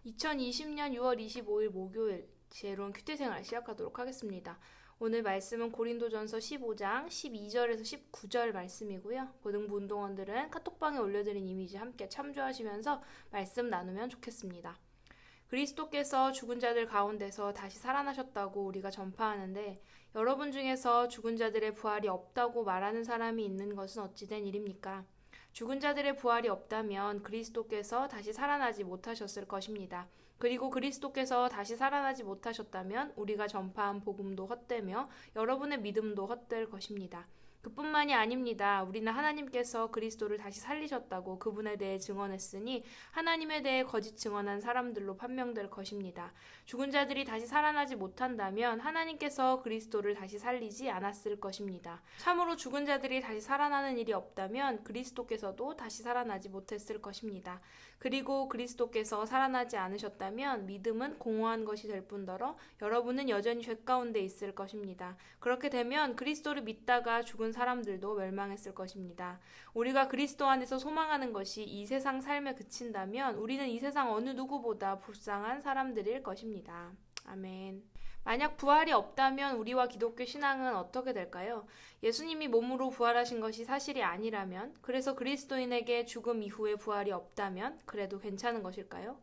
2020년 6월 25일 목요일 지혜로운 큐티생활 시작하도록 하겠습니다. 오늘 말씀은 고린도전서 15장 12절에서 19절 말씀이고요. 고등부 운동원들은 카톡방에 올려드린 이미지 함께 참조하시면서 말씀 나누면 좋겠습니다. 그리스도께서 죽은 자들 가운데서 다시 살아나셨다고 우리가 전파하는데 여러분 중에서 죽은 자들의 부활이 없다고 말하는 사람이 있는 것은 어찌된 일입니까? 죽은 자들의 부활이 없다면 그리스도께서 다시 살아나지 못하셨을 것입니다. 그리고 그리스도께서 다시 살아나지 못하셨다면 우리가 전파한 복음도 헛되며 여러분의 믿음도 헛될 것입니다. 그뿐만이 아닙니다. 우리는 하나님께서 그리스도를 다시 살리셨다고 그분에 대해 증언했으니 하나님에 대해 거짓 증언한 사람들로 판명될 것입니다. 죽은 자들이 다시 살아나지 못한다면 하나님께서 그리스도를 다시 살리지 않았을 것입니다. 참으로 죽은 자들이 다시 살아나는 일이 없다면 그리스도께서도 다시 살아나지 못했을 것입니다. 그리고 그리스도께서 살아나지 않으셨다면 믿음은 공허한 것이 될 뿐더러 여러분은 여전히 죄 가운데 있을 것입니다. 그렇게 되면 그리스도를 믿다가 죽은 사람들도 멸망했을 것입니다. 우리가 그리스도 안에서 소망하는 것이 이 세상 삶에 그친다면 우리는 이 세상 어느 누구보다 불쌍한 사람들일 것입니다. 아멘. 만약 부활이 없다면 우리와 기독교 신앙은 어떻게 될까요? 예수님이 몸으로 부활하신 것이 사실이 아니라면, 그래서 그리스도인에게 죽음 이후에 부활이 없다면 그래도 괜찮은 것일까요?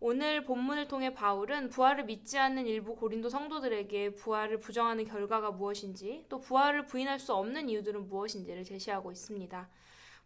오늘 본문을 통해 바울은 부활을 믿지 않는 일부 고린도 성도들에게 부활을 부정하는 결과가 무엇인지, 또 부활을 부인할 수 없는 이유들은 무엇인지를 제시하고 있습니다.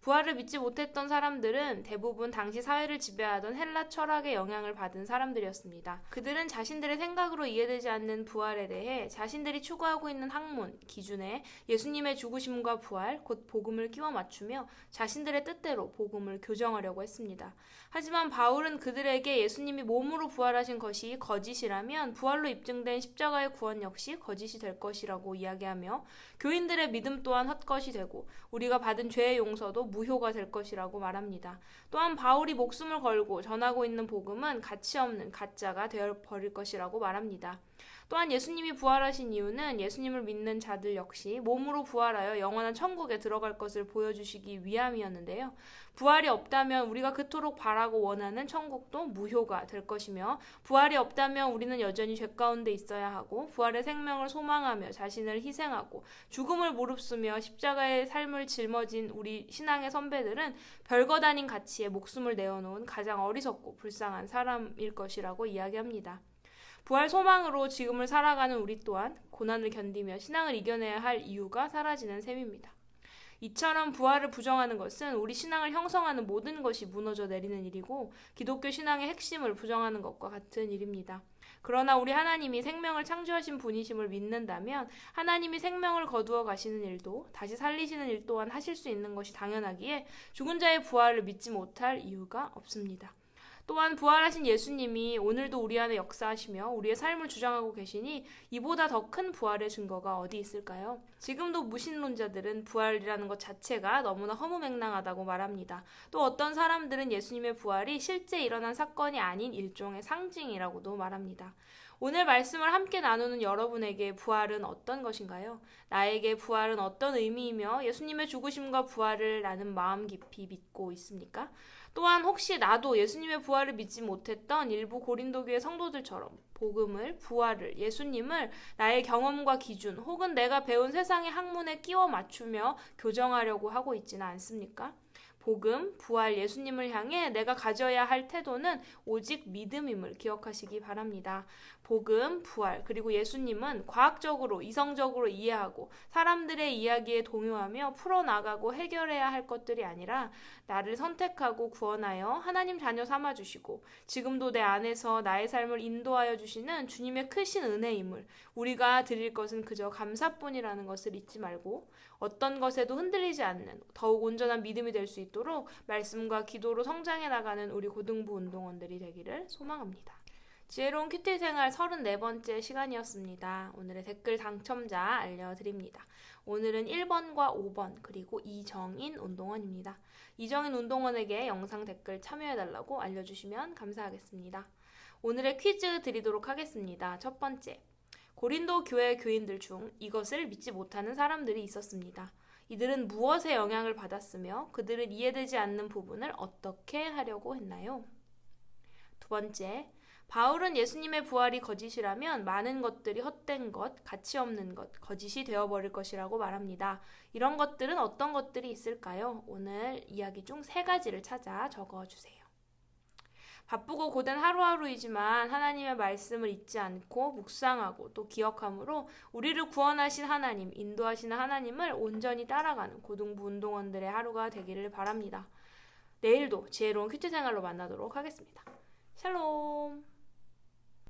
부활을 믿지 못했던 사람들은 대부분 당시 사회를 지배하던 헬라 철학의 영향을 받은 사람들이었습니다. 그들은 자신들의 생각으로 이해되지 않는 부활에 대해 자신들이 추구하고 있는 학문, 기준에 예수님의 죽으심과 부활, 곧 복음을 끼워 맞추며 자신들의 뜻대로 복음을 교정하려고 했습니다. 하지만 바울은 그들에게 예수님이 몸으로 부활하신 것이 거짓이라면 부활로 입증된 십자가의 구원 역시 거짓이 될 것이라고 이야기하며 교인들의 믿음 또한 헛것이 되고 우리가 받은 죄의 용서도 무효가 될 것이라고 말합니다. 또한 바울이 목숨을 걸고 전하고 있는 복음은 가치 없는 가짜가 되어버릴 것이라고 말합니다. 또한 예수님이 부활하신 이유는 예수님을 믿는 자들 역시 몸으로 부활하여 영원한 천국에 들어갈 것을 보여주시기 위함이었는데요. 부활이 없다면 우리가 그토록 바라고 원하는 천국도 무효가 될 것이며 부활이 없다면 우리는 여전히 죄 가운데 있어야 하고 부활의 생명을 소망하며 자신을 희생하고 죽음을 무릅쓰며 십자가의 삶을 짊어진 우리 신앙의 선배들은 별것 아닌 가치에 목숨을 내어놓은 가장 어리석고 불쌍한 사람일 것이라고 이야기합니다. 부활 소망으로 지금을 살아가는 우리 또한 고난을 견디며 신앙을 이겨내야 할 이유가 사라지는 셈입니다. 이처럼 부활을 부정하는 것은 우리 신앙을 형성하는 모든 것이 무너져 내리는 일이고 기독교 신앙의 핵심을 부정하는 것과 같은 일입니다. 그러나 우리 하나님이 생명을 창조하신 분이심을 믿는다면 하나님이 생명을 거두어 가시는 일도 다시 살리시는 일 또한 하실 수 있는 것이 당연하기에 죽은 자의 부활을 믿지 못할 이유가 없습니다. 또한 부활하신 예수님이 오늘도 우리 안에 역사하시며 우리의 삶을 주장하고 계시니 이보다 더 큰 부활의 증거가 어디 있을까요? 지금도 무신론자들은 부활이라는 것 자체가 너무나 허무맹랑하다고 말합니다. 또 어떤 사람들은 예수님의 부활이 실제 일어난 사건이 아닌 일종의 상징이라고도 말합니다. 오늘 말씀을 함께 나누는 여러분에게 부활은 어떤 것인가요? 나에게 부활은 어떤 의미이며 예수님의 죽으심과 부활을 나는 마음 깊이 믿고 있습니까? 또한 혹시 나도 예수님의 부활을 믿지 못했던 일부 고린도교의 성도들처럼 복음을, 부활을, 예수님을 나의 경험과 기준 혹은 내가 배운 세상의 학문에 끼워 맞추며 교정하려고 하고 있지는 않습니까? 복음, 부활, 예수님을 향해 내가 가져야 할 태도는 오직 믿음임을 기억하시기 바랍니다. 복음, 부활, 그리고 예수님은 과학적으로, 이성적으로 이해하고 사람들의 이야기에 동요하며 풀어나가고 해결해야 할 것들이 아니라 나를 선택하고 구원하여 하나님 자녀 삼아주시고 지금도 내 안에서 나의 삶을 인도하여 주시는 주님의 크신 은혜임을 우리가 드릴 것은 그저 감사뿐이라는 것을 잊지 말고 어떤 것에도 흔들리지 않는 더욱 온전한 믿음이 될 수 있도록 말씀과 기도로 성장해 나가는 우리 고등부 운동원들이 되기를 소망합니다. 지혜로운 큐티 생활 34번째 시간이었습니다. 오늘의 댓글 당첨자 알려드립니다. 오늘은 1번과 5번 그리고 이정인 운동원입니다. 이정인 운동원에게 영상 댓글 참여해달라고 알려주시면 감사하겠습니다. 오늘의 퀴즈 드리도록 하겠습니다. 첫 번째, 고린도 교회 교인들 중 이것을 믿지 못하는 사람들이 있었습니다. 이들은 무엇에 영향을 받았으며 그들은 이해되지 않는 부분을 어떻게 하려고 했나요? 두 번째, 바울은 예수님의 부활이 거짓이라면 많은 것들이 헛된 것, 가치 없는 것, 거짓이 되어버릴 것이라고 말합니다. 이런 것들은 어떤 것들이 있을까요? 오늘 이야기 중 3가지를 찾아 적어주세요. 바쁘고 고된 하루하루이지만 하나님의 말씀을 잊지 않고 묵상하고 또 기억함으로 우리를 구원하신 하나님, 인도하시는 하나님을 온전히 따라가는 고등부 운동원들의 하루가 되기를 바랍니다. 내일도 지혜로운 큐티 생활로 만나도록 하겠습니다. 샬롬!